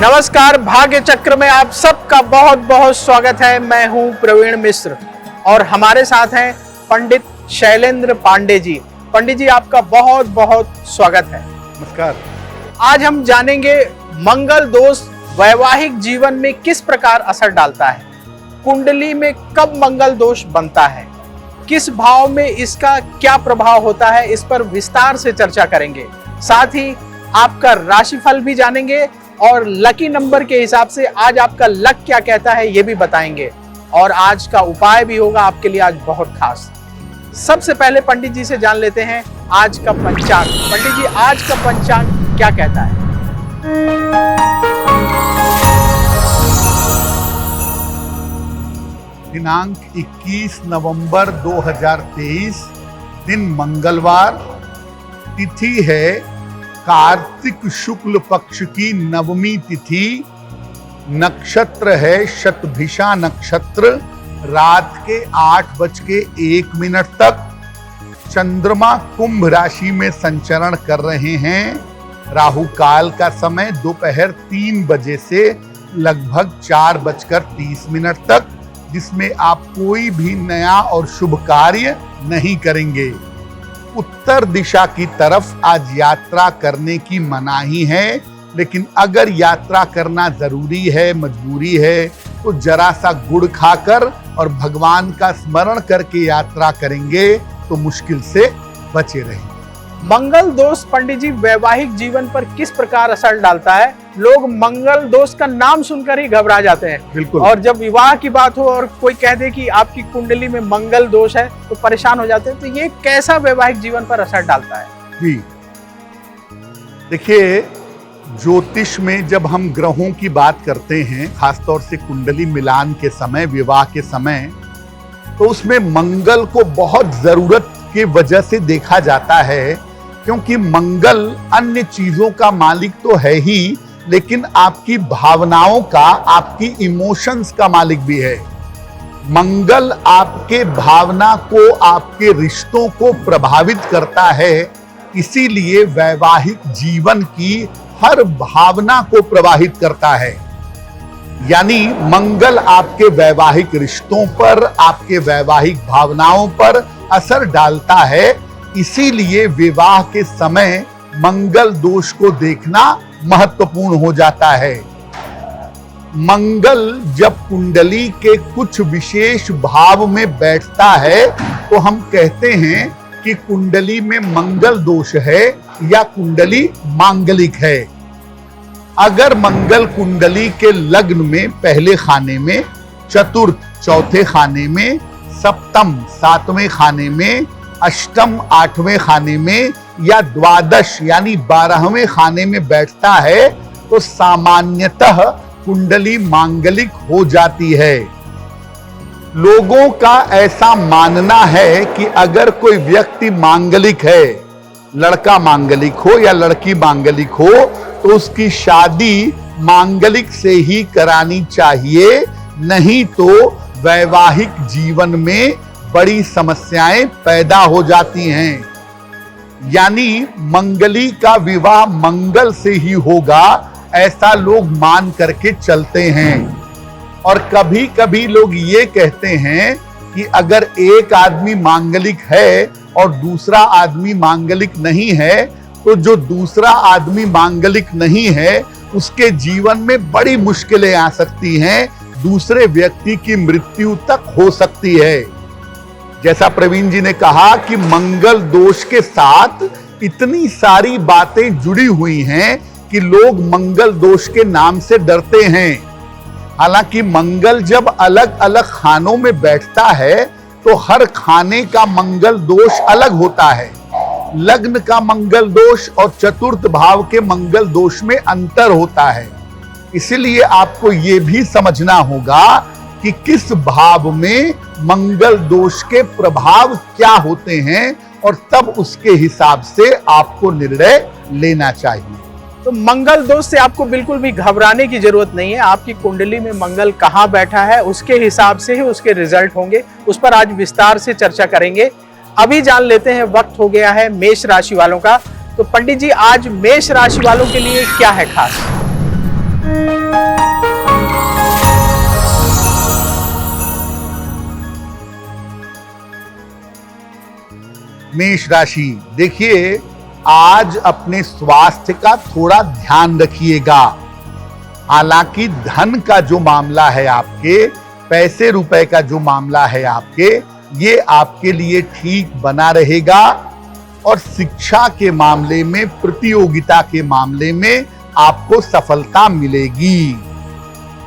नमस्कार, भाग्य चक्र में आप सबका बहुत बहुत स्वागत है। मैं हूं प्रवीण मिश्र और हमारे साथ हैं पंडित शैलेंद्र पांडे जी। पंडित जी, आपका बहुत बहुत स्वागत है। नमस्कार। आज हम जानेंगे मंगल दोष वैवाहिक जीवन में किस प्रकार असर डालता है, कुंडली में कब मंगल दोष बनता है, किस भाव में इसका क्या प्रभाव होता है, इस पर विस्तार से चर्चा करेंगे। साथ ही आपका राशिफल भी जानेंगे और लकी नंबर के हिसाब से आज आपका लक क्या कहता है ये भी बताएंगे और आज का उपाय भी होगा आपके लिए आज बहुत खास। सबसे पहले पंडित जी से जान लेते हैं आज का पंचांग। पंडित जी, आज का पंचांग क्या कहता है? दिनांक 21 नवंबर 2023, दिन मंगलवार, तिथि है कार्तिक शुक्ल पक्ष की नवमी तिथि, नक्षत्र है शतभिषा नक्षत्र, रात के 8:01 तक। चंद्रमा कुंभ राशि में संचरण कर रहे हैं। राहु काल का समय दोपहर 3 बजे से लगभग 4:30 तक, जिसमें आप कोई भी नया और शुभ कार्य नहीं करेंगे। उत्तर दिशा की तरफ आज यात्रा करने की मनाही है, लेकिन अगर यात्रा करना जरूरी है, मजबूरी है, तो जरा सा गुड़ खाकर और भगवान का स्मरण करके यात्रा करेंगे तो मुश्किल से बचे रहेंगे। मंगल दोष पंडित जी वैवाहिक जीवन पर किस प्रकार असर डालता है? लोग मंगल दोष का नाम सुनकर ही घबरा जाते हैं। बिल्कुल। और जब विवाह की बात हो और कोई कह दे कि आपकी कुंडली में मंगल दोष है तो परेशान हो जाते हैं। तो ये कैसा वैवाहिक जीवन पर असर डालता है? जी देखिए, ज्योतिष में जब हम ग्रहों की बात करते हैं, खासतौर से कुंडली मिलान के समय, विवाह के समय, तो उसमें मंगल को बहुत जरूरत की वजह से देखा जाता है, क्योंकि मंगल अन्य चीजों का मालिक तो है ही, लेकिन आपकी भावनाओं का, आपकी इमोशंस का मालिक भी है। मंगल आपके भावना को, आपके रिश्तों को प्रभावित करता है, इसीलिए वैवाहिक जीवन की हर भावना को प्रभावित करता है। यानी मंगल आपके वैवाहिक रिश्तों पर, आपके वैवाहिक भावनाओं पर असर डालता है। इसीलिए विवाह के समय मंगल दोष को देखना महत्वपूर्ण हो जाता है। मंगल जब कुंडली के कुछ विशेष भाव में बैठता है तो हम कहते हैं कि कुंडली में मंगल दोष है या कुंडली मांगलिक है। अगर मंगल कुंडली के लग्न में पहले खाने में, चतुर्थ चौथे खाने में, सप्तम 7वें खाने में, अष्टम 8वें खाने में या द्वादश यानी 12वें खाने में बैठता है तो सामान्यतः कुंडली मांगलिक हो जाती है। लोगों का ऐसा मानना है कि अगर कोई व्यक्ति मांगलिक है, लड़का मांगलिक हो या लड़की मांगलिक हो, तो उसकी शादी मांगलिक से ही करानी चाहिए, नहीं तो वैवाहिक जीवन में बड़ी समस्याएं पैदा हो जाती हैं। यानी मंगली का विवाह मंगल से ही होगा, ऐसा लोग मान करके चलते हैं। और कभी कभी लोग ये कहते हैं कि अगर एक आदमी मांगलिक है और दूसरा आदमी मांगलिक नहीं है, तो जो दूसरा आदमी मांगलिक नहीं है उसके जीवन में बड़ी मुश्किलें आ सकती हैं, दूसरे व्यक्ति की मृत्यु तक हो सकती है। जैसा प्रवीण जी ने कहा कि मंगल दोष के साथ इतनी सारी बातें जुड़ी हुई हैं कि लोग मंगल दोष के नाम से डरते हैं। हालांकि मंगल जब अलग अलग खानों में बैठता है तो हर खाने का मंगल दोष अलग होता है। लग्न का मंगल दोष और चतुर्थ भाव के मंगल दोष में अंतर होता है। इसलिए आपको ये भी समझना होगा कि किस भाव में मंगल दोष के प्रभाव क्या होते हैं और तब उसके हिसाब से आपको निर्णय लेना चाहिए। तो मंगल दोष से आपको बिल्कुल भी घबराने की जरूरत नहीं है। आपकी कुंडली में मंगल कहाँ बैठा है उसके हिसाब से ही उसके रिजल्ट होंगे। उस पर आज विस्तार से चर्चा करेंगे। अभी जान लेते हैं, वक्त हो गया है मेष राशि वालों का। तो पंडित जी, आज मेष राशि वालों के लिए क्या है खास? मेष राशि, देखिए आज अपने स्वास्थ्य का थोड़ा ध्यान रखिएगा। हालांकि धन का जो मामला है आपके, पैसे रुपए का जो मामला है आपके, ये आपके लिए ठीक बना रहेगा। और शिक्षा के मामले में, प्रतियोगिता के मामले में आपको सफलता मिलेगी।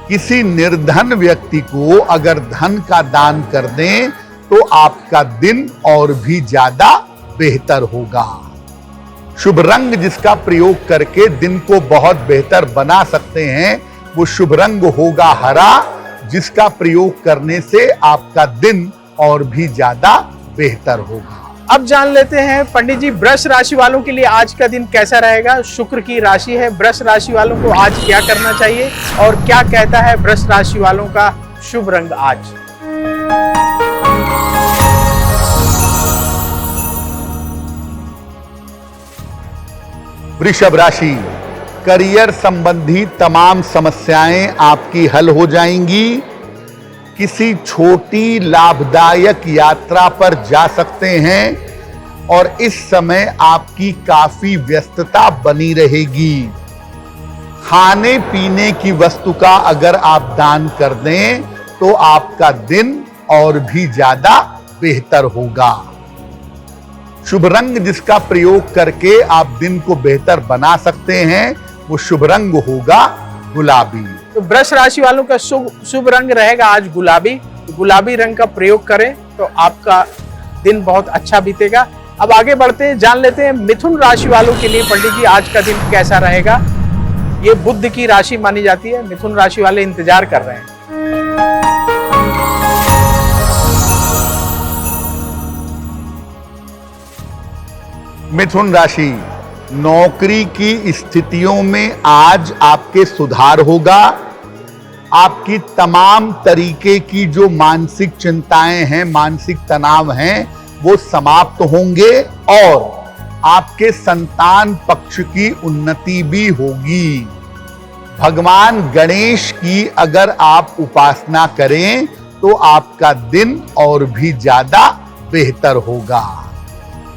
किसी निर्धन व्यक्ति को अगर धन का दान कर दें तो आपका दिन और भी ज्यादा बेहतर होगा। शुभ रंग जिसका प्रयोग करके दिन को बहुत बेहतर बना सकते हैं, वो शुभ रंग होगा हरा, जिसका प्रयोग करने से आपका दिन और भी ज्यादा बेहतर होगा। अब जान लेते हैं पंडित जी, वृष राशि वालों के लिए आज का दिन कैसा रहेगा। शुक्र की राशि है, वृष राशि वालों को आज क्या करना चाहिए और क्या कहता है वृष राशि वालों का शुभ रंग आज। वृषभ राशि, करियर संबंधी तमाम समस्याएं आपकी हल हो जाएंगी। किसी छोटी लाभदायक यात्रा पर जा सकते हैं और इस समय आपकी काफी व्यस्तता बनी रहेगी। खाने पीने की वस्तु का अगर आप दान कर दें तो आपका दिन और भी ज्यादा बेहतर होगा। शुभ रंग जिसका प्रयोग करके आप दिन को बेहतर बना सकते हैं, वो शुभ रंग होगा गुलाबी। तो वृष राशि वालों का शुभ रंग रहेगा आज गुलाबी। गुलाबी रंग का प्रयोग करें तो आपका दिन बहुत अच्छा बीतेगा। अब आगे बढ़ते हैं, जान लेते हैं मिथुन राशि वालों के लिए पंडित जी आज का दिन कैसा रहेगा। ये बुध की राशि मानी जाती है, मिथुन राशि वाले इंतजार कर रहे हैं। मिथुन राशि, नौकरी की स्थितियों में आज आपके सुधार होगा। आपकी तमाम तरीके की जो मानसिक चिंताएं हैं, मानसिक तनाव हैं, वो समाप्त होंगे और आपके संतान पक्ष की उन्नति भी होगी। भगवान गणेश की अगर आप उपासना करें तो आपका दिन और भी ज्यादा बेहतर होगा।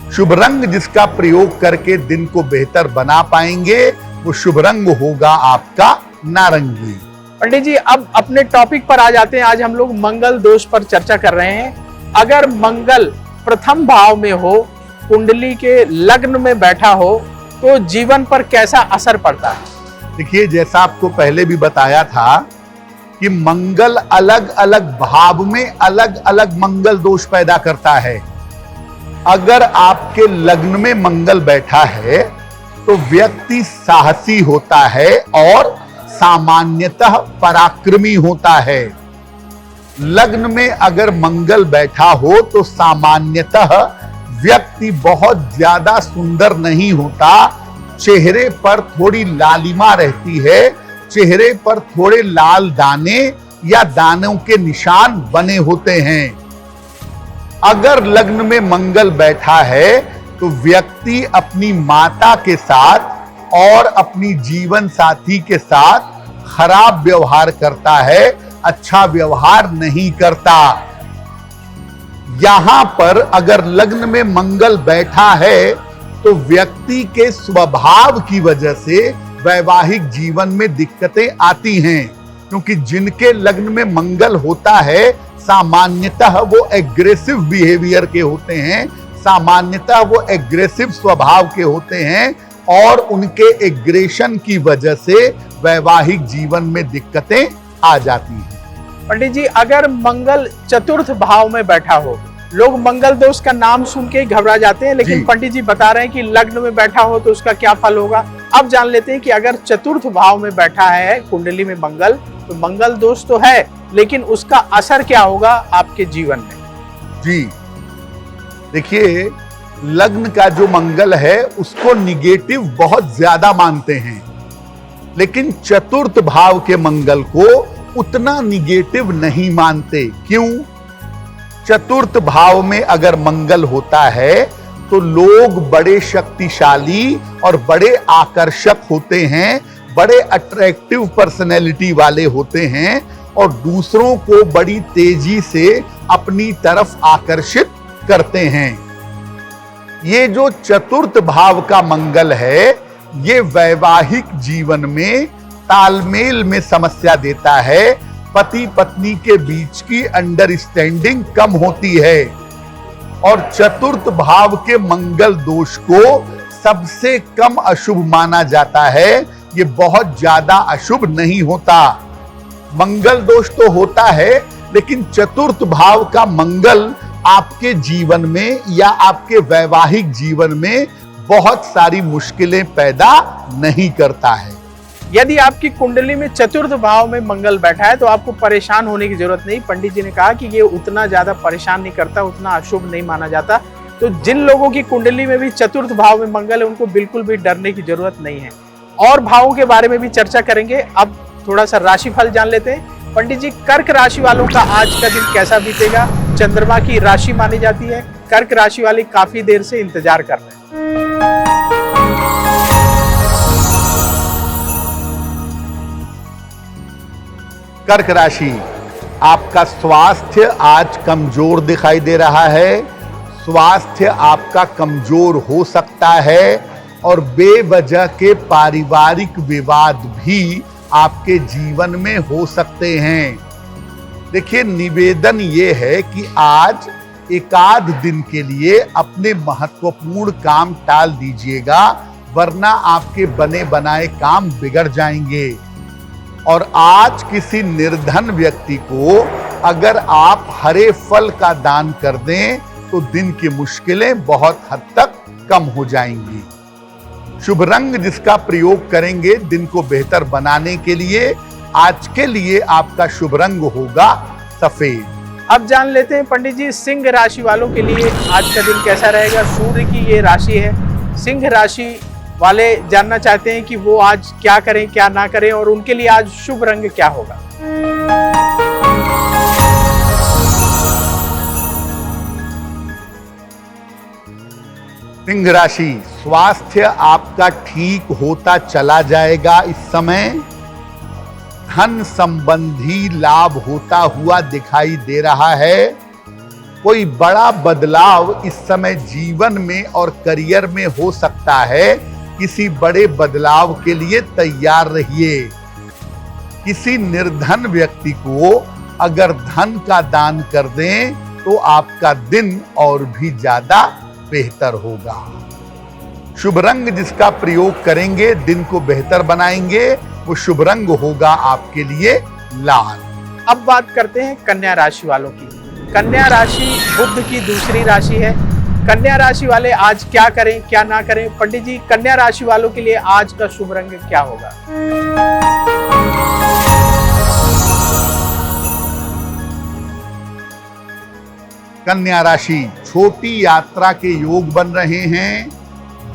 शुभ रंग जिसका प्रयोग करके दिन को बेहतर बना पाएंगे, वो शुभ रंग होगा आपका नारंगी। पंडित जी अब अपने टॉपिक पर आ जाते हैं। आज हम लोग मंगल दोष पर चर्चा कर रहे हैं। अगर मंगल प्रथम भाव में हो, कुंडली के लग्न में बैठा हो, तो जीवन पर कैसा असर पड़ता है। देखिए, जैसा आपको पहले भी बताया था कि मंगल अलग अलग भाव में अलग अलग मंगल दोष पैदा करता है। अगर आपके लग्न में मंगल बैठा है तो व्यक्ति साहसी होता है और सामान्यतः पराक्रमी होता है। लग्न में अगर मंगल बैठा हो तो सामान्यतः व्यक्ति बहुत ज्यादा सुंदर नहीं होता। चेहरे पर थोड़ी लालिमा रहती है, चेहरे पर थोड़े लाल दाने या दानों के निशान बने होते हैं। अगर लग्न में मंगल बैठा है तो व्यक्ति अपनी माता के साथ और अपनी जीवन साथी के साथ खराब व्यवहार करता है, अच्छा व्यवहार नहीं करता। यहां पर अगर लग्न में मंगल बैठा है तो व्यक्ति के स्वभाव की वजह से वैवाहिक जीवन में दिक्कतें आती हैं, क्योंकि जिनके लग्न में मंगल होता है सामान्यतः वो एग्रेसिव बिहेवियर के होते हैं, सामान्यतः वो एग्रेसिव स्वभाव के होते हैं और उनके एग्रेशन की वजह से वैवाहिक जीवन में दिक्कतें आ जाती हैं। पंडित जी अगर मंगल चतुर्थ भाव में बैठा हो, लोग मंगल दोष का नाम सुन के घबरा जाते हैं, लेकिन पंडित जी बता रहे हैं कि लग्न में बैठा हो तो उसका क्या फल होगा। अब जान लेते हैं कि अगर चतुर्थ भाव में बैठा है कुंडली में मंगल, तो मंगल दोष तो है, लेकिन उसका असर क्या होगा आपके जीवन में। जी देखिए, लग्न का जो मंगल है उसको निगेटिव बहुत ज्यादा मानते हैं, लेकिन चतुर्थ भाव के मंगल को उतना निगेटिव नहीं मानते। क्यों? चतुर्थ भाव में अगर मंगल होता है तो लोग बड़े शक्तिशाली और बड़े आकर्षक होते हैं, बड़े अट्रैक्टिव पर्सनैलिटी वाले होते हैं और दूसरों को बड़ी तेजी से अपनी तरफ आकर्षित करते हैं। ये जो चतुर्थ भाव का मंगल है, ये वैवाहिक जीवन में तालमेल में समस्या देता है। पति पत्नी के बीच की अंडरस्टैंडिंग कम होती है और चतुर्थ भाव के मंगल दोष को सबसे कम अशुभ माना जाता है। ये बहुत ज्यादा अशुभ नहीं होता। मंगल दोष तो होता है, लेकिन चतुर्थ भाव का मंगल आपके जीवन में या आपके वैवाहिक जीवन में बहुत सारी मुश्किलें पैदा नहीं करता है। यदि आपकी कुंडली में चतुर्थ भाव में मंगल बैठा है तो आपको परेशान होने की जरूरत नहीं। पंडित जी ने कहा कि ये उतना ज्यादा परेशान नहीं करता, उतना अशुभ नहीं माना जाता। तो जिन लोगों की कुंडली में भी चतुर्थ भाव में मंगल है, उनको बिल्कुल भी डरने की जरूरत नहीं है। और भावों के बारे में भी चर्चा करेंगे। अब थोड़ा सा राशिफल जान लेते हैं। पंडित जी, कर्क राशि वालों का आज का दिन कैसा बीतेगा? चंद्रमा की राशि मानी जाती है। कर्क राशि वाले काफी देर से इंतजार कर रहे हैं। कर्क राशि, आपका स्वास्थ्य आज कमजोर दिखाई दे रहा है। स्वास्थ्य आपका कमजोर हो सकता है और बेवजह के पारिवारिक विवाद भी आपके जीवन में हो सकते हैं। देखिए, निवेदन ये है कि आज एकाध दिन के लिए अपने महत्वपूर्ण काम टाल दीजिएगा, वरना आपके बने बनाए काम बिगड़ जाएंगे। और आज किसी निर्धन व्यक्ति को अगर आप हरे फल का दान कर दें तो दिन की मुश्किलें बहुत हद तक कम हो जाएंगी। शुभ रंग जिसका प्रयोग करेंगे दिन को बेहतर बनाने के लिए, आज के लिए आपका शुभ रंग होगा सफेद। अब जान लेते हैं पंडित जी, सिंह राशि वालों के लिए आज का दिन कैसा रहेगा? सूर्य की ये राशि है। सिंह राशि वाले जानना चाहते हैं कि वो आज क्या करें क्या ना करें, और उनके लिए आज शुभ रंग क्या होगा? सिंह राशि, स्वास्थ्य आपका ठीक होता चला जाएगा। इस समय धन संबंधी लाभ होता हुआ दिखाई दे रहा है। कोई बड़ा बदलाव इस समय जीवन में और करियर में हो सकता है। किसी बड़े बदलाव के लिए तैयार रहिए। किसी निर्धन व्यक्ति को अगर धन का दान कर दें तो आपका दिन और भी ज्यादा बेहतर होगा। शुभ रंग जिसका प्रयोग करेंगे दिन को बेहतर बनाएंगे, वो शुभ रंग होगा आपके लिए लाल। अब बात करते हैं कन्या राशि वालों की। कन्या राशि बुध की दूसरी राशि है। कन्या राशि वाले आज क्या करें क्या ना करें? पंडित जी, कन्या राशि वालों के लिए आज का शुभ रंग क्या होगा? कन्या राशि, छोटी यात्रा के योग बन रहे हैं।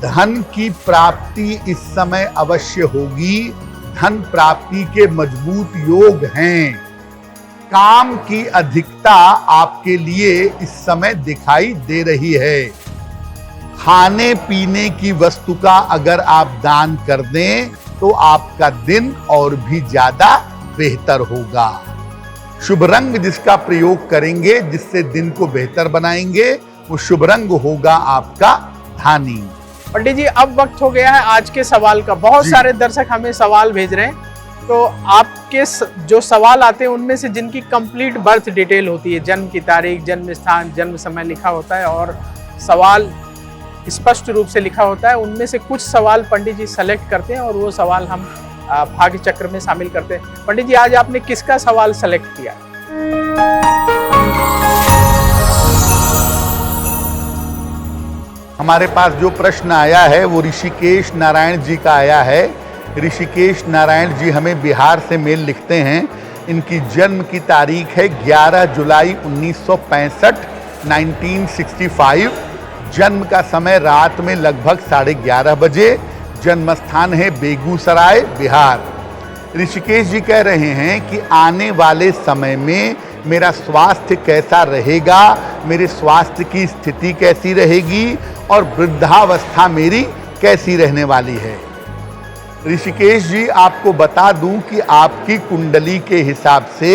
धन की प्राप्ति इस समय अवश्य होगी। धन प्राप्ति के मजबूत योग हैं। काम की अधिकता आपके लिए इस समय दिखाई दे रही है। खाने पीने की वस्तु का अगर आप दान कर दें तो आपका दिन और भी ज्यादा बेहतर होगा। शुभ रंग जिसका प्रयोग करेंगे जिससे दिन को बेहतर बनाएंगे, वो शुभ रंग होगा आपका धानी। पंडित जी, अब वक्त हो गया है आज के सवाल का। बहुत सारे दर्शक हमें सवाल भेज रहे हैं, तो आपके जो सवाल आते हैं उनमें से जिनकी कंप्लीट बर्थ डिटेल होती है, जन्म की तारीख, जन्म स्थान, जन्म समय लिखा होता है और सवाल स्पष्ट रूप से लिखा होता है, उनमें से कुछ सवाल पंडित जी सेलेक्ट करते हैं और वो सवाल हम भाग्य चक्र में शामिल करते हैं। पंडित जी, आज आपने किसका सवाल सेलेक्ट किया? हमारे पास जो प्रश्न आया है वो ऋषिकेश नारायण जी का आया है। ऋषिकेश नारायण जी हमें बिहार से मेल लिखते हैं। इनकी जन्म की तारीख है 11 जुलाई 1965, 1965। जन्म का समय रात में लगभग 11:30 बजे। जन्म स्थान है बेगूसराय, बिहार। ऋषिकेश जी कह रहे हैं कि आने वाले समय में मेरा स्वास्थ्य कैसा रहेगा, मेरे स्वास्थ्य की स्थिति कैसी रहेगी और वृद्धावस्था मेरी कैसी रहने वाली है। ऋषिकेश जी, आपको बता दूं कि आपकी कुंडली के हिसाब से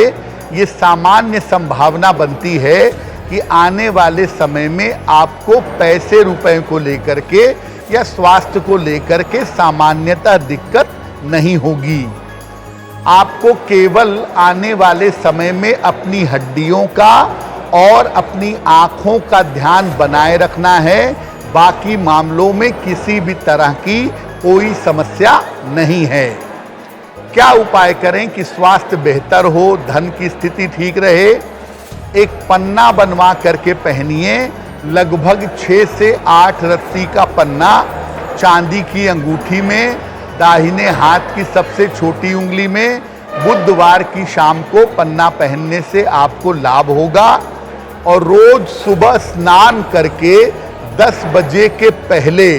ये सामान्य संभावना बनती है कि आने वाले समय में आपको पैसे रुपए को लेकर के या स्वास्थ्य को लेकर के सामान्यतः दिक्कत नहीं होगी। आपको केवल आने वाले समय में अपनी हड्डियों का और अपनी आंखों का ध्यान बनाए रखना है। बाकी मामलों में किसी भी तरह की कोई समस्या नहीं है। क्या उपाय करें कि स्वास्थ्य बेहतर हो, धन की स्थिति ठीक रहे? एक पन्ना बनवा करके पहनिए, लगभग 6 से 8 रत्ती का पन्ना चांदी की अंगूठी में, दाहिने हाथ की सबसे छोटी उंगली में। बुधवार की शाम को पन्ना पहनने से आपको लाभ होगा। और रोज सुबह स्नान करके 10 बजे के पहले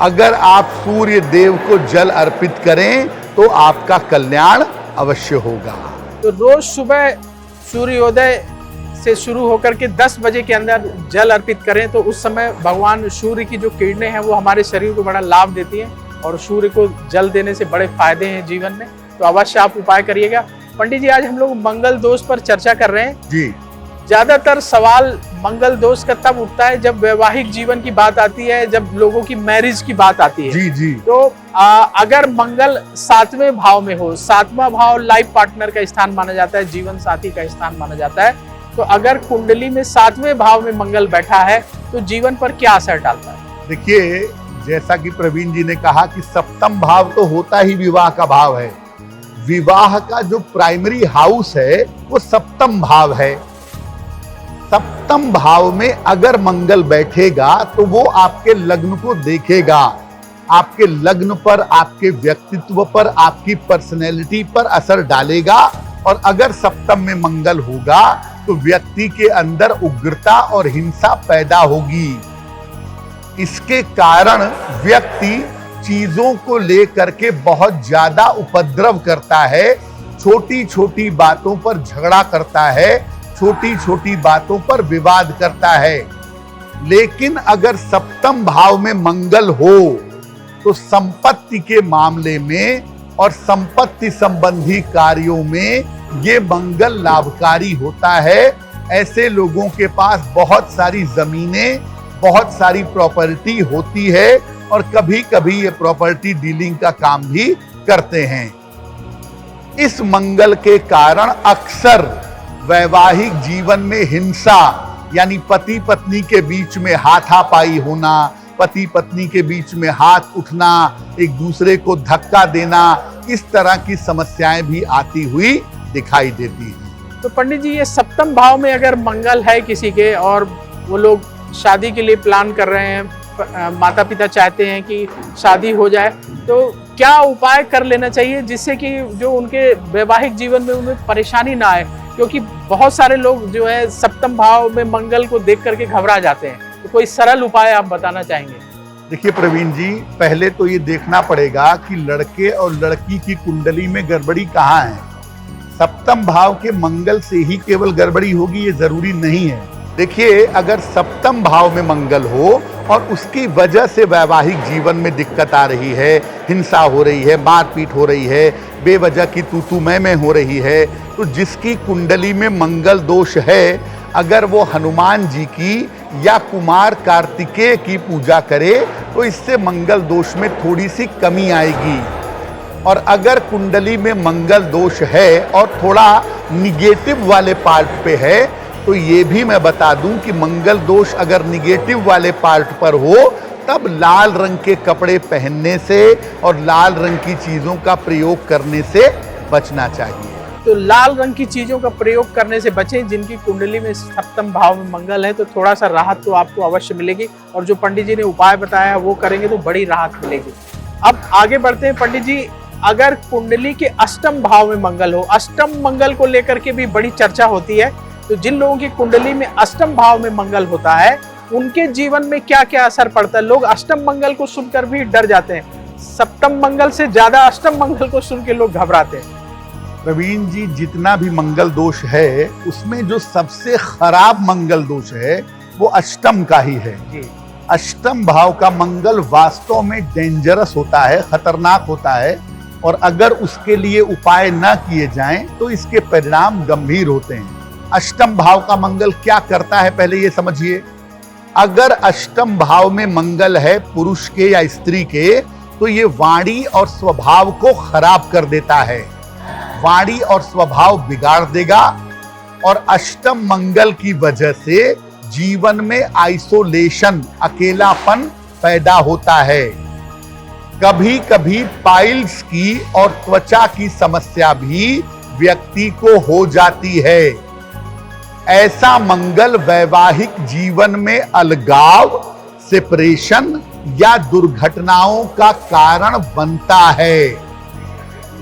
अगर आप सूर्य देव को जल अर्पित करें तो आपका कल्याण अवश्य होगा। तो रोज सुबह सूर्योदय से शुरू होकर के 10 बजे के अंदर जल अर्पित करें तो उस समय भगवान सूर्य की जो किरणें हैं वो हमारे शरीर को बड़ा लाभ देती हैं और सूर्य को जल देने से बड़े फायदे हैं जीवन में। तो अवश्य आप उपाय करिएगा। पंडित जी, आज हम लोग मंगल दोष पर चर्चा कर रहे हैं जी। ज्यादातर सवाल मंगल दोष का तब उठता है जब वैवाहिक जीवन की बात आती है, जब लोगों की मैरिज की बात आती है। जी जी। तो अगर मंगल 7वें भाव में हो, 7वां भाव लाइफ पार्टनर का स्थान माना जाता है, जीवन साथी का स्थान माना जाता है, तो अगर कुंडली में 7वें भाव में मंगल बैठा है तो जीवन पर क्या असर डालता है? देखिए, जैसा कि प्रवीण जी ने कहा कि 7वां भाव तो होता ही विवाह का भाव है। विवाह का जो प्राइमरी हाउस है वो 7वां भाव है। 7वां भाव में अगर मंगल बैठेगा तो वो आपके लग्न को देखेगा, आपके लग्न पर, आपके व्यक्तित्व पर, आपकी पर्सनैलिटी पर असर डालेगा। और अगर 7वां में मंगल होगा तो व्यक्ति के अंदर उग्रता और हिंसा पैदा होगी। इसके कारण व्यक्ति चीजों को लेकर के बहुत ज्यादा उपद्रव करता है, छोटी छोटी बातों पर झगड़ा करता है, छोटी छोटी बातों पर विवाद करता है। लेकिन अगर 7वां भाव में मंगल हो तो संपत्ति के मामले में और संपत्ति संबंधी कार्यों में ये मंगल लाभकारी होता है। ऐसे लोगों के पास बहुत सारी जमीनें, बहुत सारी प्रॉपर्टी होती है और कभी कभी ये प्रॉपर्टी डीलिंग का काम भी करते हैं। इस मंगल के कारण अक्सर वैवाहिक जीवन में हिंसा, यानी पति पत्नी के बीच में हाथापाई होना, पति पत्नी के बीच में हाथ उठना, एक दूसरे को धक्का देना, इस तरह की समस्याएं भी आती हुई दिखाई देती हैं। तो पंडित जी, ये 7वां भाव में अगर मंगल है किसी के और वो लोग शादी के लिए प्लान कर रहे हैं, माता पिता चाहते हैं कि शादी हो जाए, तो क्या उपाय कर लेना चाहिए जिससे कि जो उनके वैवाहिक जीवन में उन्हें परेशानी ना आए? क्योंकि बहुत सारे लोग जो है 7वां भाव में मंगल को देख करके घबरा जाते हैं। तो कोई सरल उपाय आप बताना चाहेंगे? देखिए प्रवीण जी, पहले तो ये देखना पड़ेगा कि लड़के और लड़की की कुंडली में गड़बड़ी कहाँ है। 7वां भाव के मंगल से ही केवल गड़बड़ी होगी ये जरूरी नहीं है। देखिए, अगर 7वां भाव में मंगल हो और उसकी वजह से वैवाहिक जीवन में दिक्कत आ रही है, हिंसा हो रही है, मारपीट हो रही है, बेवजह की तू मैं हो रही है, तो जिसकी कुंडली में मंगल दोष है, अगर वो हनुमान जी की या कुमार कार्तिकेय की पूजा करे तो इससे मंगल दोष में थोड़ी सी कमी आएगी। और अगर कुंडली में मंगल दोष है और थोड़ा निगेटिव वाले पार्ट पे है, तो ये भी मैं बता दूं कि मंगल दोष अगर निगेटिव वाले पार्ट पर हो तब लाल रंग के कपड़े पहनने से और लाल रंग की चीजों का प्रयोग करने से बचना चाहिए। तो लाल रंग की चीजों का प्रयोग करने से बचें। जिनकी कुंडली में 7वां भाव में मंगल है तो थोड़ा सा राहत तो आपको अवश्य मिलेगी, और जो पंडित जी ने उपाय बताया वो करेंगे तो बड़ी राहत मिलेगी। अब आगे बढ़ते हैं पंडित जी। अगर कुंडली के 8वें भाव में मंगल हो, 8वें मंगल को लेकर के भी बड़ी चर्चा होती है, तो जिन लोगों की कुंडली में 8वें भाव में मंगल होता है उनके जीवन में क्या क्या असर पड़ता है? लोग 8वें मंगल को सुनकर भी डर जाते हैं, 7वें मंगल से ज्यादा 8वें मंगल को सुन के लोग घबराते हैं। प्रवीण जी, जितना भी मंगल दोष है उसमें जो सबसे खराब मंगल दोष है वो अष्टम का ही है जी। 8वें भाव का मंगल वास्तव में डेंजरस होता है, खतरनाक होता है, और अगर उसके लिए उपाय न किए जाएं तो इसके परिणाम गंभीर होते हैं। अष्टम भाव का मंगल क्या करता है पहले ये समझिए। अगर अष्टम भाव में मंगल है पुरुष के या स्त्री के, तो ये वाणी और स्वभाव को खराब कर देता है, वाणी और स्वभाव बिगाड़ देगा। और अष्टम मंगल की वजह से जीवन में आइसोलेशन, अकेलापन पैदा होता है। कभी कभी पाइल्स की और त्वचा की समस्या भी व्यक्ति को हो जाती है। ऐसा मंगल वैवाहिक जीवन में अलगाव, सेपरेशन या दुर्घटनाओं का कारण बनता है।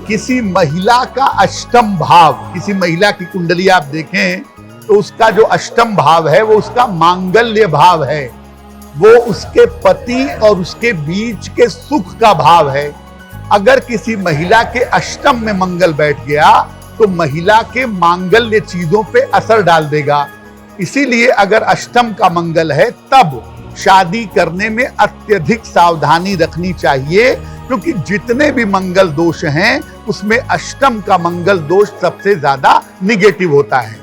किसी महिला का अष्टम भाव, किसी महिला की कुंडली आप देखें तो उसका जो अष्टम भाव है वो उसका मांगल्य भाव है, वो उसके पति और उसके बीच के सुख का भाव है। अगर किसी महिला के अष्टम में मंगल बैठ गया तो महिला के मांगल्य चीजों पे असर डाल देगा। इसीलिए अगर अष्टम का मंगल है तब शादी करने में अत्यधिक सावधानी रखनी चाहिए, क्योंकि जितने भी मंगल दोष हैं उसमें अष्टम का मंगल दोष सबसे ज्यादा निगेटिव होता है।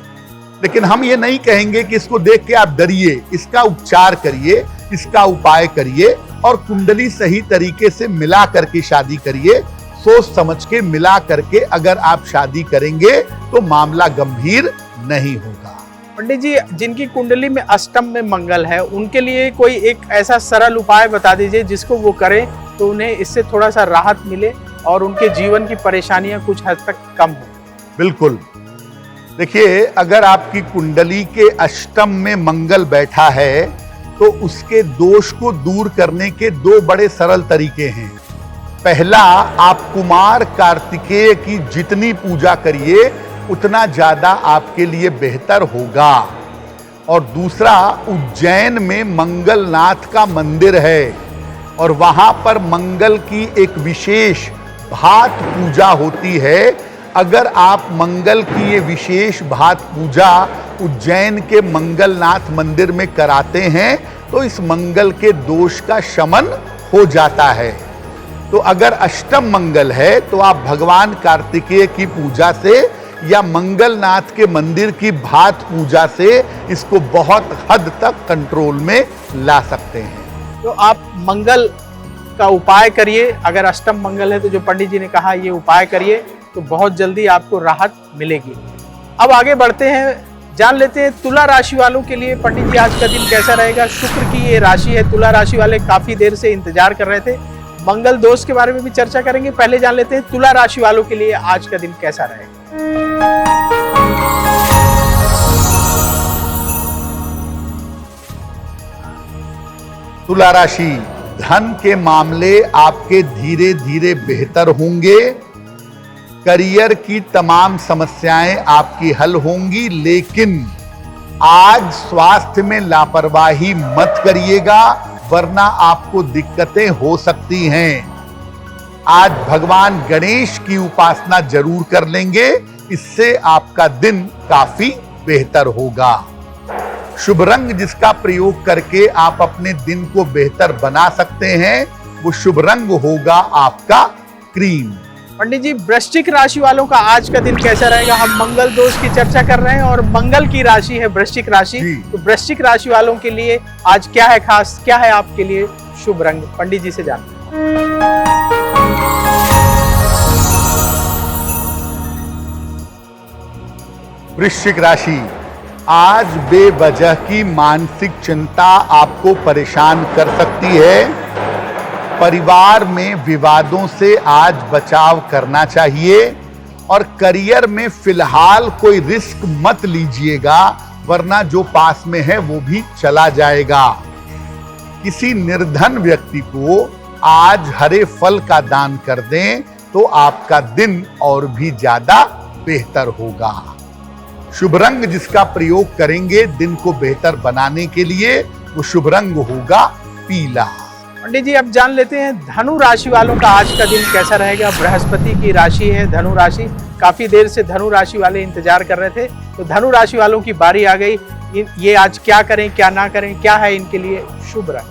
लेकिन हम ये नहीं कहेंगे कि इसको देख के आप डरिए, इसका उपचार करिए, इसका उपाय करिए और कुंडली सही तरीके से मिला करके शादी करिए। सोच समझ के मिला करके अगर आप शादी करेंगे तो मामला गंभीर नहीं होगा। पंडित जी, जिनकी कुंडली में अष्टम में मंगल है उनके लिए कोई एक ऐसा सरल उपाय बता दीजिए जिसको वो करें तो उन्हें इससे थोड़ा सा राहत मिले और उनके जीवन की परेशानियां कुछ हद तक कम हो। बिल्कुल, देखिए, अगर आपकी कुंडली के अष्टम में मंगल बैठा है तो उसके दोष को दूर करने के दो बड़े सरल तरीके हैं। पहला, आप कुमार कार्तिकेय की जितनी पूजा करिए उतना ज्यादा आपके लिए बेहतर होगा। और दूसरा, उज्जैन में मंगलनाथ का मंदिर है और वहां पर मंगल की एक विशेष भात पूजा होती है। अगर आप मंगल की ये विशेष भात पूजा उज्जैन के मंगलनाथ मंदिर में कराते हैं तो इस मंगल के दोष का शमन हो जाता है। तो अगर अष्टम मंगल है तो आप भगवान कार्तिकेय की पूजा से या मंगलनाथ के मंदिर की भात पूजा से इसको बहुत हद तक कंट्रोल में ला सकते हैं। तो आप मंगल का उपाय करिए। अगर अष्टम मंगल है तो जो पंडित जी ने कहा ये उपाय करिए तो बहुत जल्दी आपको राहत मिलेगी। अब आगे बढ़ते हैं, जान लेते हैं तुला राशि वालों के लिए पंडित जी आज का दिन कैसा रहेगा। शुक्र की ये राशि है, तुला राशि वाले काफी देर से इंतजार कर रहे थे। मंगल दोष के बारे में भी चर्चा करेंगे। पहले जान लेते हैं तुला राशि वालों के लिए आज का दिन कैसा रहेगा। तुला राशि, धन के मामले आपके धीरे धीरे बेहतर होंगे। करियर की तमाम समस्याएं आपकी हल होंगी, लेकिन आज स्वास्थ्य में लापरवाही मत करिएगा वरना आपको दिक्कतें हो सकती हैं। आज भगवान गणेश की उपासना जरूर कर लेंगे, इससे आपका दिन काफी बेहतर होगा। शुभ रंग जिसका प्रयोग करके आप अपने दिन को बेहतर बना सकते हैं वो शुभ रंग होगा आपका क्रीम। पंडित जी, वृश्चिक राशि वालों का आज का दिन कैसा रहेगा। हम मंगल दोष की चर्चा कर रहे हैं और मंगल की राशि है वृश्चिक राशि, तो वृश्चिक राशि वालों के लिए आज क्या है खास, क्या है आपके लिए शुभ रंग, पंडित जी से जानते हैं। वृश्चिक राशि, आज बेवजह की मानसिक चिंता आपको परेशान कर सकती है। परिवार में विवादों से आज बचाव करना चाहिए और करियर में फिलहाल कोई रिस्क मत लीजिएगा वरना जो पास में है वो भी चला जाएगा। किसी निर्धन व्यक्ति को आज हरे फल का दान कर दें तो आपका दिन और भी ज्यादा बेहतर होगा। शुभ रंग जिसका प्रयोग करेंगे दिन को बेहतर बनाने के लिए वो शुभ रंग होगा पीला। पंडित जी, अब जान लेते हैं धनु राशि वालों का आज का दिन कैसा रहेगा। बृहस्पति की राशि है धनु राशि, काफी देर से धनु राशि वाले इंतजार कर रहे थे, तो धनु राशि वालों की बारी आ गई। ये आज क्या करें क्या ना करें, क्या है इनके लिए शुभ रंग।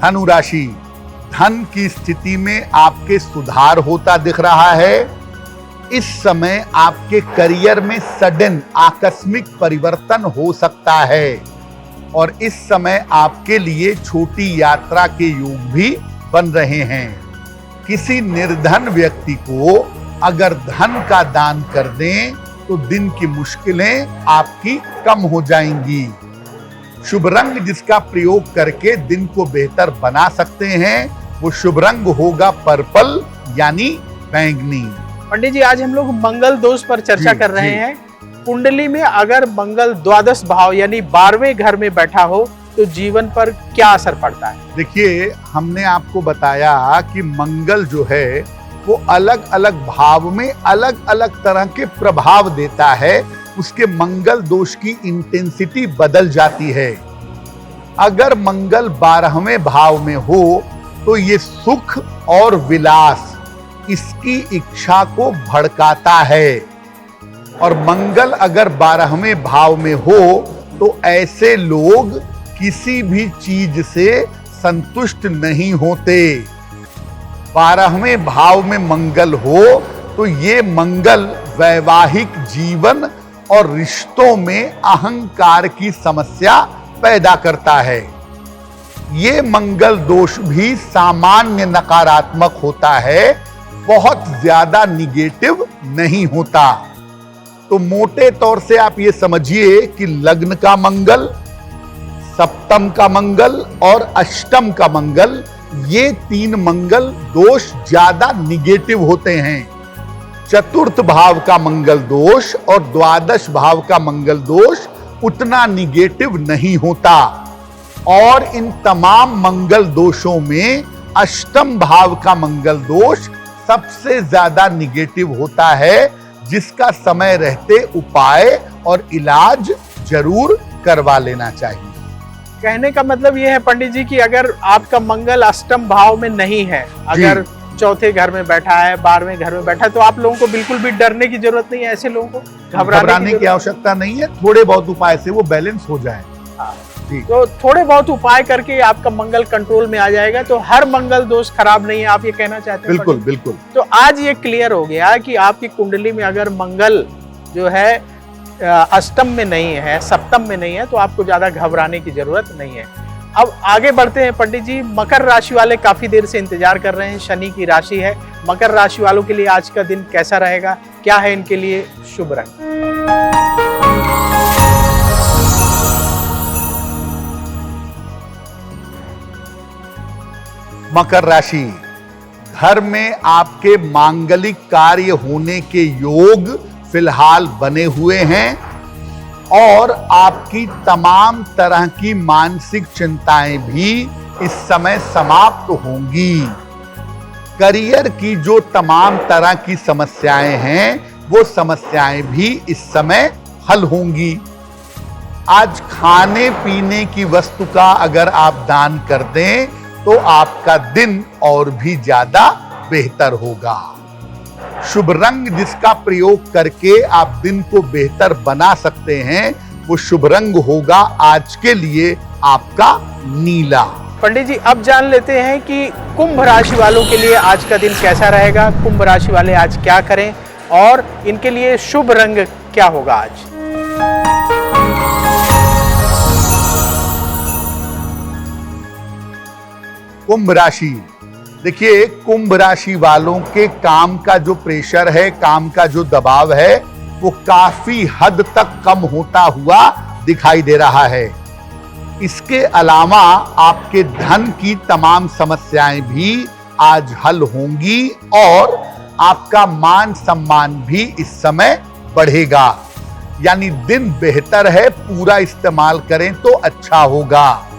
धनु राशि, धन की स्थिति में आपके सुधार होता दिख रहा है। इस समय आपके करियर में सडन आकस्मिक परिवर्तन हो सकता है और इस समय आपके लिए छोटी यात्रा के योग भी बन रहे हैं। किसी निर्धन व्यक्ति को अगर धन का दान कर दें तो दिन की मुश्किलें आपकी कम हो जाएंगी। शुभ रंग जिसका प्रयोग करके दिन को बेहतर बना सकते हैं वो शुभ रंग होगा पर्पल यानी बैंगनी। पंडित जी, आज हम लोग मंगल दोष पर चर्चा कर रहे हैं। कुंडली में अगर मंगल द्वादश भाव यानी 12वें घर में बैठा हो तो जीवन पर क्या असर पड़ता है? देखिए, हमने आपको बताया कि मंगल जो है वो अलग अलग भाव में अलग अलग तरह के प्रभाव देता है। उसके मंगल दोष की इंटेंसिटी बदल जाती है। अगर मंगल 12वें भाव में हो तो ये सुख और विलास इसकी इच्छा को भड़काता है और मंगल अगर 12वें भाव में हो तो ऐसे लोग किसी भी चीज से संतुष्ट नहीं होते। 12वें भाव में मंगल हो तो ये मंगल वैवाहिक जीवन और रिश्तों में अहंकार की समस्या पैदा करता है। ये मंगल दोष भी सामान्य नकारात्मक होता है, बहुत ज्यादा निगेटिव नहीं होता। तो मोटे तौर से आप ये समझिए कि लग्न का मंगल, सप्तम का मंगल और अष्टम का मंगल, ये 3 मंगल दोष ज्यादा निगेटिव होते हैं। चतुर्थ भाव का मंगल दोष और द्वादश भाव का मंगल दोष उतना निगेटिव नहीं होता और इन तमाम मंगल दोषों में अष्टम भाव का मंगल दोष सबसे ज्यादा निगेटिव होता है, जिसका समय रहते उपाय और इलाज जरूर करवा लेना चाहिए। कहने का मतलब ये है पंडित जी कि अगर आपका मंगल अष्टम भाव में नहीं है, अगर चौथे घर में बैठा है, 12वें घर में बैठा है, तो आप लोगों को बिल्कुल भी डरने की जरूरत नहीं है। ऐसे लोगों को घबराने की आवश्यकता नहीं है। थोड़े बहुत उपाय से वो बैलेंस हो जाए। तो थोड़े बहुत उपाय करके आपका मंगल कंट्रोल में आ जाएगा। तो हर मंगल दोष खराब नहीं है, आप ये कहना चाहते हैं? बिल्कुल बिल्कुल। तो आज ये क्लियर हो गया कि आपकी कुंडली में अगर मंगल जो है अष्टम में नहीं है, सप्तम में नहीं है, तो आपको ज्यादा घबराने की जरूरत नहीं है। अब आगे बढ़ते हैं पंडित जी। मकर राशि वाले काफी देर से इंतजार कर रहे हैं, शनि की राशि है। मकर राशि वालों के लिए आज का दिन कैसा रहेगा, क्या है इनके लिए शुभ रंग? मकर राशि, घर में आपके मांगलिक कार्य होने के योग फिलहाल बने हुए हैं और आपकी तमाम तरह की मानसिक चिंताएं भी इस समय समाप्त होंगी। करियर की जो तमाम तरह की समस्याएं हैं वो समस्याएं भी इस समय हल होंगी। आज खाने पीने की वस्तु का अगर आप दान कर दें तो आपका दिन और भी ज्यादा बेहतर होगा। शुभ रंग जिसका प्रयोग करके आप दिन को बेहतर बना सकते हैं वो शुभ रंग होगा आज के लिए आपका नीला। पंडित जी, अब जान लेते हैं कि कुंभ राशि वालों के लिए आज का दिन कैसा रहेगा। कुंभ राशि वाले आज क्या करें और इनके लिए शुभ रंग क्या होगा आज? कुंभ राशि, देखिए, कुंभ राशि वालों के काम का जो प्रेशर है, काम का जो दबाव है, वो काफी हद तक कम होता हुआ दिखाई दे रहा है। इसके अलावा आपके धन की तमाम समस्याएं भी आज हल होंगी और आपका मान सम्मान भी इस समय बढ़ेगा। यानी दिन बेहतर है, पूरा इस्तेमाल करें तो अच्छा होगा।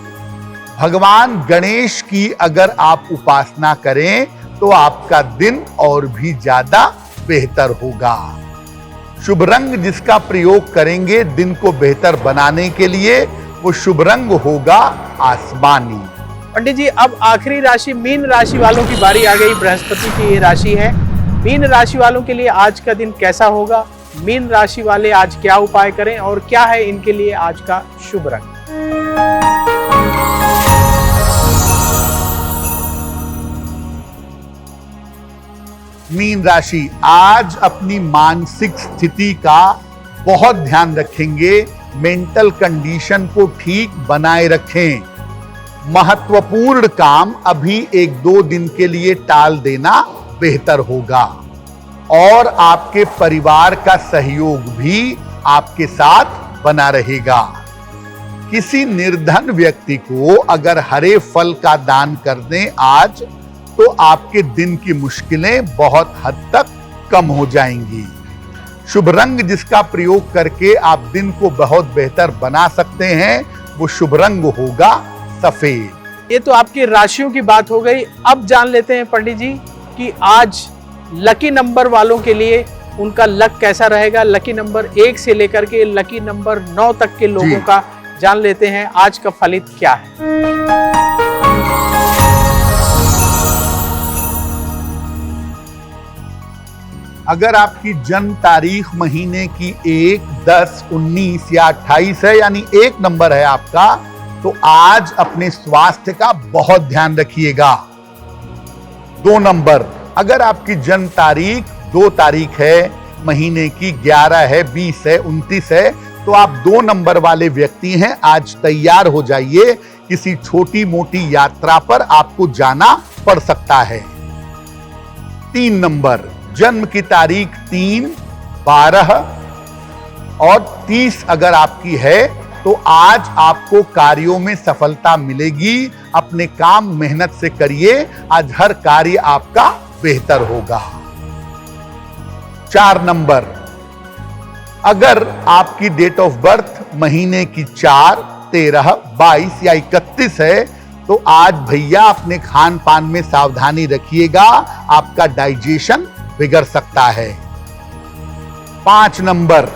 भगवान गणेश की अगर आप उपासना करें तो आपका दिन और भी ज्यादा बेहतर होगा। शुभ रंग जिसका प्रयोग करेंगे दिन को बेहतर बनाने के लिए वो शुभ रंग होगा आसमानी। पंडित जी, अब आखिरी राशि मीन राशि वालों की बारी आ गई। बृहस्पति की ये राशि है। मीन राशि वालों के लिए आज का दिन कैसा होगा? मीन राशि वाले आज क्या उपाय करें और क्या है इनके लिए आज का शुभ रंग? मीन राशि, आज अपनी मानसिक स्थिति का बहुत ध्यान रखेंगे, मेंटल कंडीशन को ठीक बनाए रखें। महत्वपूर्ण काम अभी 1-2 दिन के लिए टाल देना बेहतर होगा और आपके परिवार का सहयोग भी आपके साथ बना रहेगा। किसी निर्धन व्यक्ति को अगर हरे फल का दान कर दें आज, तो आपके दिन की मुश्किलें बहुत हद तक कम हो जाएंगी। शुभ रंग जिसका प्रयोग करके आप दिन को बहुत बेहतर बना सकते हैं, वो शुभ रंग होगा सफेद। ये तो आपकी राशियों की बात हो गई। अब जान लेते हैं पंडित जी कि आज लकी नंबर वालों के लिए उनका लक कैसा रहेगा। लकी नंबर 1 से लेकर के लकी नंबर 9 तक के लोगों का जान लेते हैं आज का फलित क्या है। अगर आपकी जन्म तारीख महीने की 1, 10, 19 या 28 है, यानी 1 नंबर है आपका, तो आज अपने स्वास्थ्य का बहुत ध्यान रखिएगा। 2 नंबर, अगर आपकी जन्म तारीख 2 तारीख है, महीने की 11 है, 20 है, 29 है, तो आप 2 नंबर वाले व्यक्ति हैं। आज तैयार हो जाइए, किसी छोटी मोटी यात्रा पर आपको जाना पड़ सकता है। 3 नंबर, जन्म की तारीख 3, 12 और 30 अगर आपकी है, तो आज आपको कार्यों में सफलता मिलेगी। अपने काम मेहनत से करिए, आज हर कार्य आपका बेहतर होगा। 4 नंबर, अगर आपकी डेट ऑफ बर्थ महीने की 4, 13, 22 या 31 है, तो आज भैया अपने खान पान में सावधानी रखिएगा, आपका डाइजेशन बिगड़ सकता है। 5 नंबर,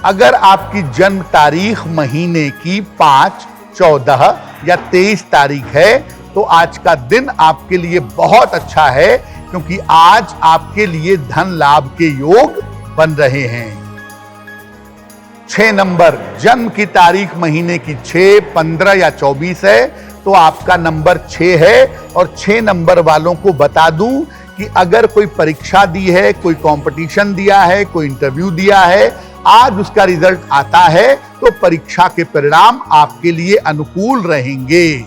अगर आपकी जन्म तारीख महीने की 5, 14 या 23 तारीख है, तो आज का दिन आपके लिए बहुत अच्छा है, क्योंकि आज आपके लिए धन लाभ के योग बन रहे हैं। 6 नंबर, जन्म की तारीख महीने की 6, 15 या 24 है, तो आपका नंबर 6 है। और 6 नंबर वालों को बता दूं कि अगर कोई परीक्षा दी है, कोई कंपटीशन दिया है, कोई इंटरव्यू दिया है, आज उसका रिजल्ट आता है, तो परीक्षा के परिणाम आपके लिए अनुकूल रहेंगे।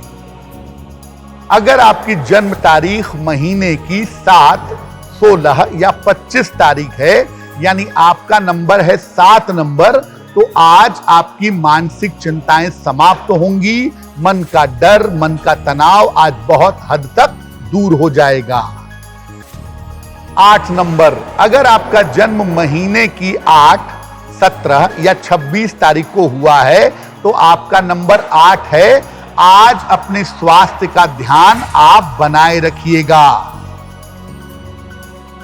अगर आपकी जन्म तारीख महीने की 7, 16 या 25 तारीख है, यानी आपका नंबर है 7 नंबर, तो आज आपकी मानसिक चिंताएं समाप्त होंगी। मन का डर, मन का तनाव आज बहुत हद तक दूर हो जाएगा। 8 नंबर, अगर आपका जन्म महीने की 8, 17 या 26 तारीख को हुआ है, तो आपका नंबर 8 है। आज अपने स्वास्थ्य का ध्यान आप बनाए रखिएगा।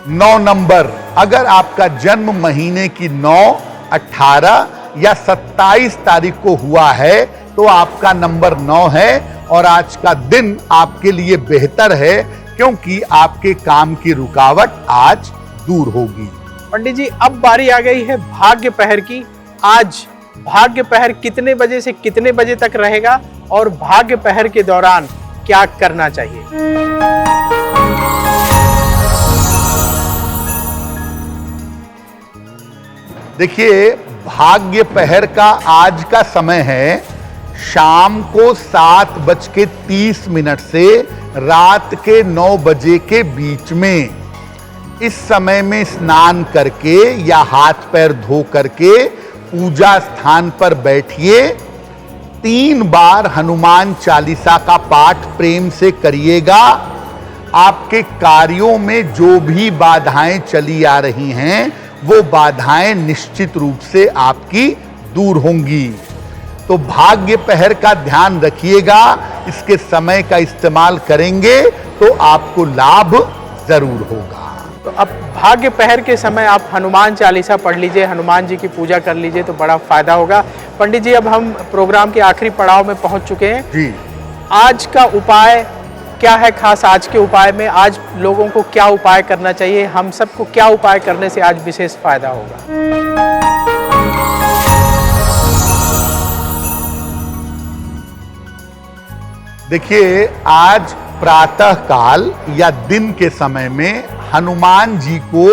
9 नंबर, अगर आपका जन्म महीने की 9, 18 या 27 तारीख को हुआ है, तो आपका नंबर 9 है और आज का दिन आपके लिए बेहतर है, क्योंकि आपके काम की रुकावट आज दूर होगी। पंडित जी, अब बारी आ गई है भाग्य पहर की। आज भाग्य पहर कितने बजे से कितने बजे तक रहेगा और भाग्य पहर के दौरान क्या करना चाहिए? देखिए, भाग्य पहर का आज का समय है शाम को 7:30 से रात के 9 बजे के बीच में। इस समय में स्नान करके या हाथ पैर धो करके पूजा स्थान पर बैठिए। 3 बार हनुमान चालीसा का पाठ प्रेम से करिएगा। आपके कार्यों में जो भी बाधाएं चली आ रही हैं, वो बाधाएं निश्चित रूप से आपकी दूर होंगी। तो भाग्य पहर का ध्यान रखिएगा, इसके समय का इस्तेमाल करेंगे तो आपको लाभ जरूर होगा। तो अब भाग्य पहर के समय आप हनुमान चालीसा पढ़ लीजिए, हनुमान जी की पूजा कर लीजिए, तो बड़ा फायदा होगा। पंडित जी, अब हम प्रोग्राम के आखिरी पड़ाव में पहुंच चुके हैं जी। आज का उपाय क्या है? खास आज के उपाय में आज लोगों को क्या उपाय करना चाहिए? हम सबको क्या उपाय करने से आज विशेष फायदा होगा? देखिए, आज प्रातः काल या दिन के समय में हनुमान जी को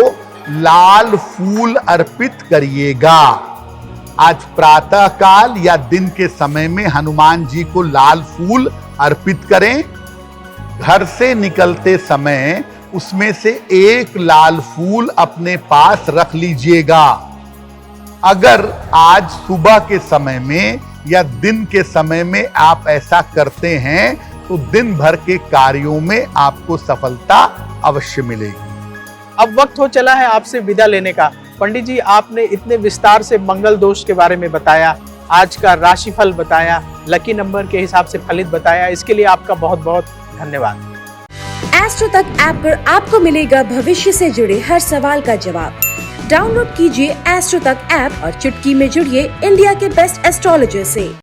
लाल फूल अर्पित करिएगा। आज प्रातः काल या दिन के समय में हनुमान जी को लाल फूल अर्पित करें। घर से निकलते समय उसमें से एक लाल फूल अपने पास रख लीजिएगा। अगर आज सुबह के समय में या दिन के समय में आप ऐसा करते हैं तो दिन भर के कार्यों में आपको सफलता अवश्य मिलेगी। अब वक्त हो चला है आपसे विदा लेने का। पंडित जी, आपने इतने विस्तार से मंगल दोष के बारे में बताया, आज का राशिफल बताया, लकी नंबर के हिसाब से फलित बताया, इसके लिए आपका बहुत बहुत धन्यवाद। एस्ट्रो तक ऐप पर आपको मिलेगा भविष्य से जुड़े हर सवाल का जवाब। डाउनलोड कीजिए एस्ट्रो तक ऐप और चुटकी में जुड़िए इंडिया के बेस्ट एस्ट्रोलॉजर से।